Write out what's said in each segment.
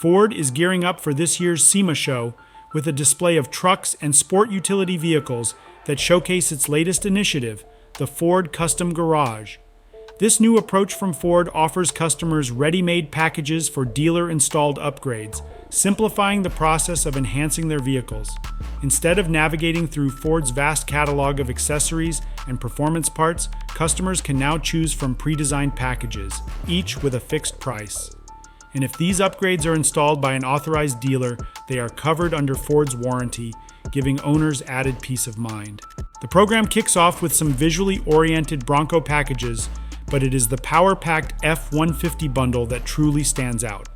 Ford is gearing up for this year's SEMA show with a display of trucks and sport utility vehicles that showcase its latest initiative, the Ford Custom Garage. This new approach from Ford offers customers ready-made packages for dealer-installed upgrades, simplifying the process of enhancing their vehicles. Instead of navigating through Ford's vast catalog of accessories and performance parts, customers can now choose from pre-designed packages, each with a fixed price. And if these upgrades are installed by an authorized dealer, they are covered under Ford's warranty, giving owners added peace of mind. The program kicks off with some visually oriented Bronco packages, but it is the power-packed F-150 bundle that truly stands out.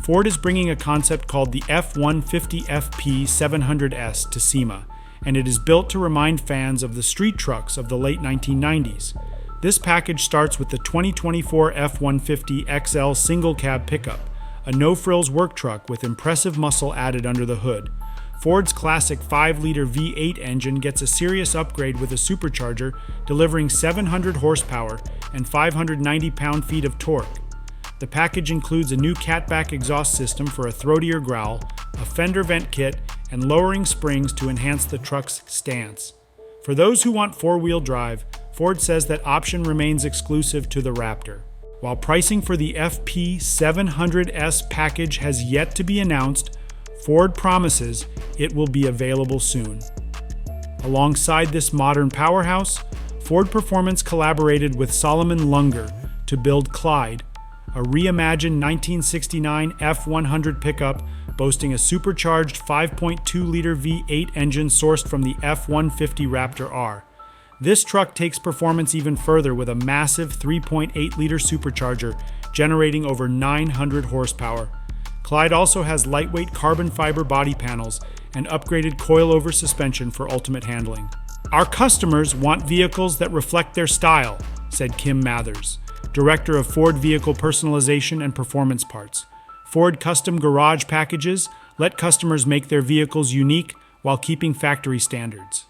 Ford is bringing a concept called the F-150 FP700S to SEMA, and it is built to remind fans of the street trucks of the late 1990s. This package starts with the 2024 F-150 XL single-cab pickup, a no-frills work truck with impressive muscle added under the hood. Ford's classic 5-liter V8 engine gets a serious upgrade with a supercharger, delivering 700 horsepower and 590 pound-feet of torque. The package includes a new catback exhaust system for a throatier growl, a fender vent kit, and lowering springs to enhance the truck's stance. For those who want four-wheel drive, Ford says that option remains exclusive to the Raptor. While pricing for the FP700S package has yet to be announced, Ford promises it will be available soon. Alongside this modern powerhouse, Ford Performance collaborated with Solomon Lunger to build Clyde, a reimagined 1969 F-100 pickup boasting a supercharged 5.2-liter V8 engine sourced from the F-150 Raptor R. This truck takes performance even further with a massive 3.8-liter supercharger generating over 900 horsepower. Clyde also has lightweight carbon fiber body panels and upgraded coilover suspension for ultimate handling. "Our customers want vehicles that reflect their style," said Kim Mathers, Director of Ford Vehicle Personalization and Performance Parts. Ford Custom Garage packages let customers make their vehicles unique while keeping factory standards.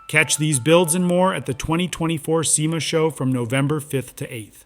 Catch these builds and more at the 2024 SEMA show from November 5th to 8th.